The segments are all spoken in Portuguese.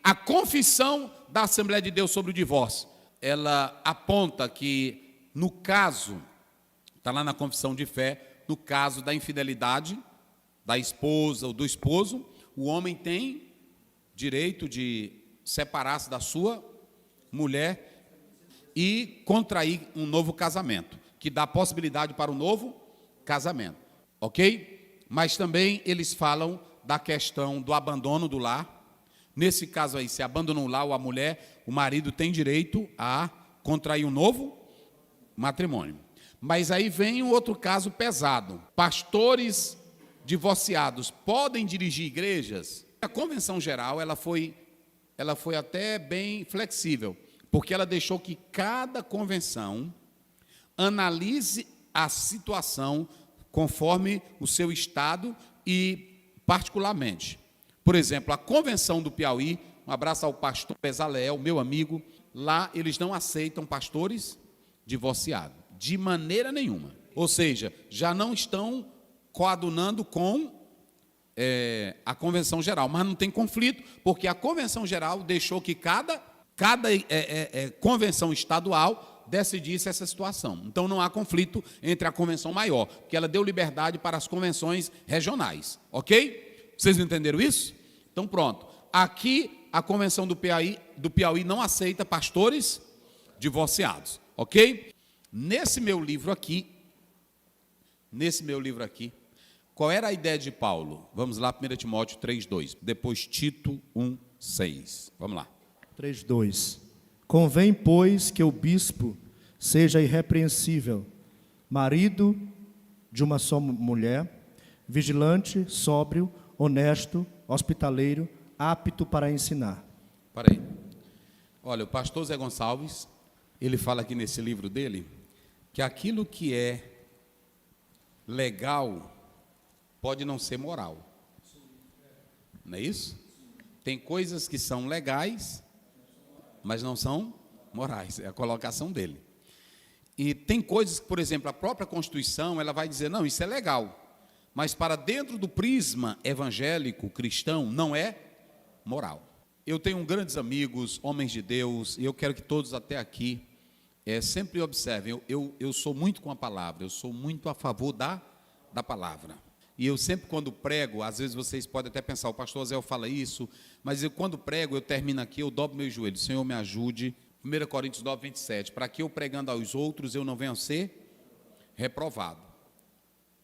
A confissão da Assembleia de Deus sobre o divórcio, ela aponta que, no caso, está lá na confissão de fé, no caso da infidelidade da esposa ou do esposo, o homem tem direito de separar-se da sua mulher e contrair um novo casamento, que dá possibilidade para um novo casamento, ok? Mas também eles falam da questão do abandono do lar. Nesse caso aí, se abandonou o lar ou a mulher, o marido tem direito a contrair um novo matrimônio. Mas aí vem um outro caso pesado. Pastores divorciados podem dirigir igrejas? A Convenção Geral, ela foi até bem flexível, porque ela deixou que cada convenção analise a situação conforme o seu estado e particularmente. Por exemplo, a Convenção do Piauí, um abraço ao pastor Bezaleel, meu amigo, lá eles não aceitam pastores divorciados, de maneira nenhuma. Ou seja, já não estão coadunando com a Convenção Geral, mas não tem conflito, porque a Convenção Geral deixou que cada convenção estadual decidisse essa situação. Então não há conflito entre a convenção maior, porque ela deu liberdade para as convenções regionais, ok? Vocês entenderam isso? Então pronto. Aqui a Convenção do Piauí não aceita pastores divorciados, ok? Nesse meu livro aqui, qual era a ideia de Paulo? Vamos lá, 1 Timóteo 3:2, depois Tito 1:6. Vamos lá. 3:2. Convém, pois, que o bispo seja irrepreensível, marido de uma só mulher, vigilante, sóbrio, honesto, hospitaleiro, apto para ensinar. Para aí. Olha, o pastor Zé Gonçalves, ele fala aqui nesse livro dele, que aquilo que é legal pode não ser moral. Não é isso? Tem coisas que são legais, mas não são morais. É a colocação dele. E tem coisas que, por exemplo, a própria Constituição, ela vai dizer, não, isso é legal. Mas para dentro do prisma evangélico, cristão, não é moral. Eu tenho grandes amigos, homens de Deus, e eu quero que todos até aqui sempre observem, eu sou muito com a palavra, eu sou muito a favor da palavra. E eu sempre quando prego, às vezes vocês podem até pensar, o pastor Zé fala isso, mas eu quando prego, eu termino aqui, eu dobro meus joelhos, Senhor me ajude, 1 Coríntios 9:27, para que eu pregando aos outros, eu não venha a ser reprovado.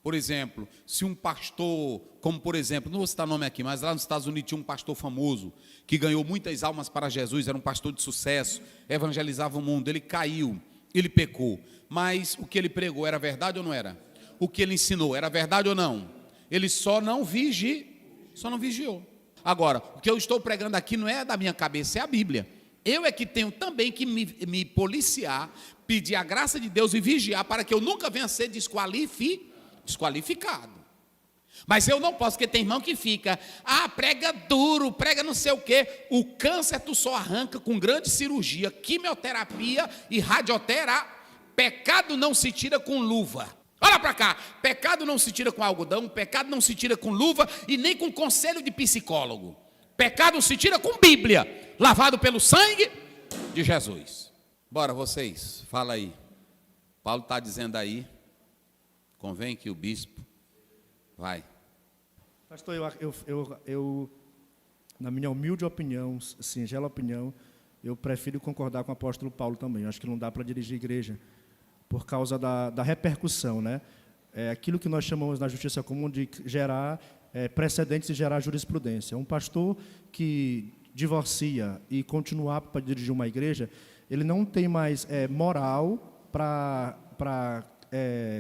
Por exemplo, se um pastor, como por exemplo, não vou citar nome aqui, mas lá nos Estados Unidos tinha um pastor famoso, que ganhou muitas almas para Jesus, era um pastor de sucesso, evangelizava o mundo, ele caiu, ele pecou, mas o que ele pregou era verdade ou não era? O que ele ensinou era verdade ou não? Ele só não vigiou. Agora, o que eu estou pregando aqui não é da minha cabeça, é a Bíblia. Eu é que tenho também que me policiar, pedir a graça de Deus e vigiar para que eu nunca venha a ser desqualificado. Mas eu não posso, porque tem irmão que fica, prega duro, prega não sei o quê. O câncer tu só arranca com grande cirurgia, quimioterapia e radioterapia. Pecado não se tira com luva. Olha para cá, pecado não se tira com algodão, pecado não se tira com luva e nem com conselho de psicólogo. Pecado se tira com Bíblia, lavado pelo sangue de Jesus. Bora vocês, fala aí. Paulo está dizendo aí, convém que o bispo, vai. Pastor, eu na minha humilde opinião, singela opinião, eu prefiro concordar com o apóstolo Paulo também. Eu acho que não dá para dirigir igreja por causa da repercussão, né? Aquilo que nós chamamos na justiça comum de gerar precedentes e gerar jurisprudência. Um pastor que divorcia e continuar para dirigir uma igreja, ele não tem mais moral para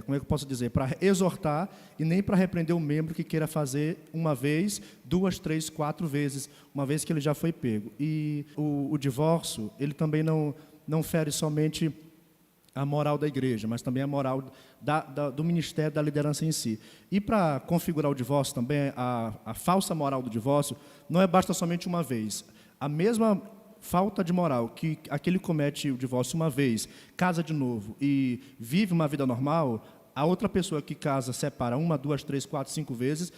como é que eu posso dizer, para exortar e nem para repreender um membro que queira fazer uma vez, 2, 3, 4 vezes, uma vez que ele já foi pego. E o divórcio, ele também não fere somente a moral da igreja, mas também a moral do ministério, da liderança em si. E para configurar o divórcio também, a falsa moral do divórcio, não basta somente uma vez. A mesma falta de moral que aquele comete o divórcio uma vez, casa de novo e vive uma vida normal, a outra pessoa que casa, separa 1, 2, 3, 4, 5 vezes,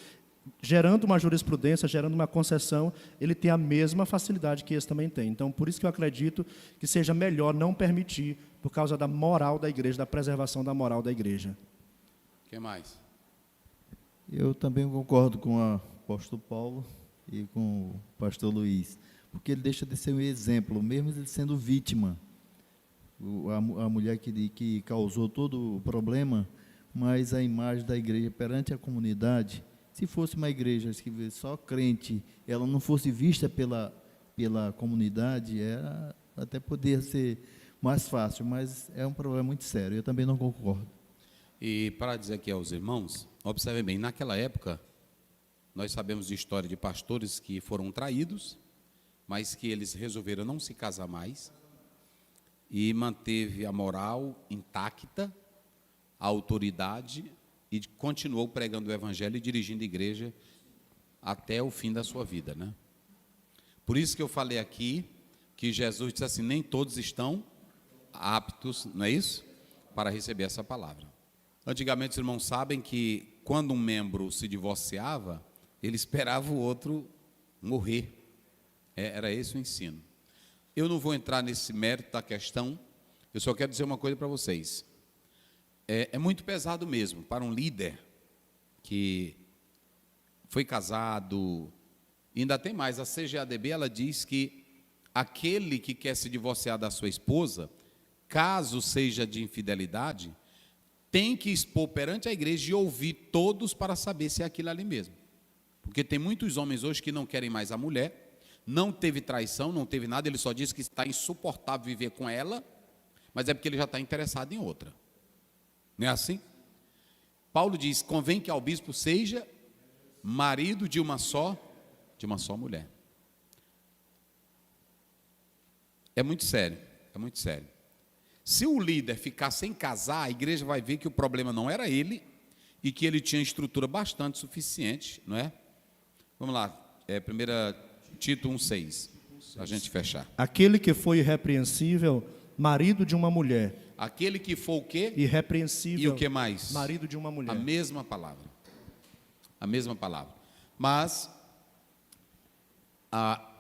gerando uma jurisprudência, gerando uma concessão, ele tem a mesma facilidade que esse também tem. Então, por isso que eu acredito que seja melhor não permitir, por causa da moral da igreja, da preservação da moral da igreja. O que mais? Eu também concordo com o apóstolo Paulo e com o pastor Luiz, porque ele deixa de ser um exemplo, mesmo ele sendo vítima. A mulher que causou todo o problema, mas a imagem da igreja perante a comunidade, se fosse uma igreja que só crente, ela não fosse vista pela comunidade, até poderia ser mais fácil, mas é um problema muito sério, eu também não concordo. E para dizer aqui aos irmãos, observem bem, naquela época, nós sabemos de história de pastores que foram traídos, mas que eles resolveram não se casar mais, e manteve a moral intacta, a autoridade, e continuou pregando o evangelho e dirigindo a igreja até o fim da sua vida, né? Por isso que eu falei aqui, que Jesus disse assim, nem todos estão aptos, não é isso? Para receber essa palavra. Antigamente, os irmãos sabem que quando um membro se divorciava, ele esperava o outro morrer. Era esse o ensino. Eu não vou entrar nesse mérito da questão, eu só quero dizer uma coisa para vocês. É muito pesado mesmo para um líder que foi casado, e ainda tem mais, a CGADB, ela diz que aquele que quer se divorciar da sua esposa, caso seja de infidelidade, tem que expor perante a igreja e ouvir todos para saber se é aquilo ali mesmo. Porque tem muitos homens hoje que não querem mais a mulher, não teve traição, não teve nada, ele só diz que está insuportável viver com ela, mas é porque ele já está interessado em outra. Não é assim? Paulo diz, convém que ao bispo seja marido de uma só mulher. É muito sério, é muito sério. Se o líder ficar sem casar, a igreja vai ver que o problema não era ele e que ele tinha estrutura bastante suficiente, não é? Vamos lá, 1 Tito 1,6, para a gente fechar. Aquele que foi irrepreensível, marido de uma mulher. Aquele que for o quê? Irrepreensível. E o que mais? Marido de uma mulher. A mesma palavra. A mesma palavra. Mas,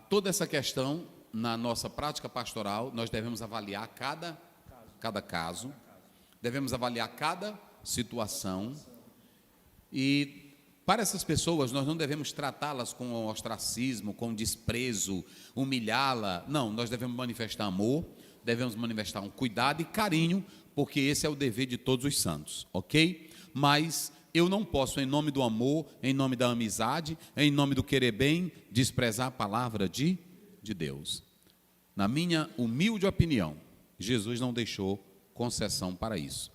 toda essa questão, na nossa prática pastoral, nós devemos avaliar cada caso, devemos avaliar cada situação, e para essas pessoas, nós não devemos tratá-las com ostracismo, com desprezo, humilhá-la. Não, nós devemos manifestar amor, devemos manifestar um cuidado e carinho, porque esse é o dever de todos os santos, ok? Mas eu não posso, em nome do amor, em nome da amizade, em nome do querer bem, desprezar a palavra de Deus. Na minha humilde opinião, Jesus não deixou concessão para isso.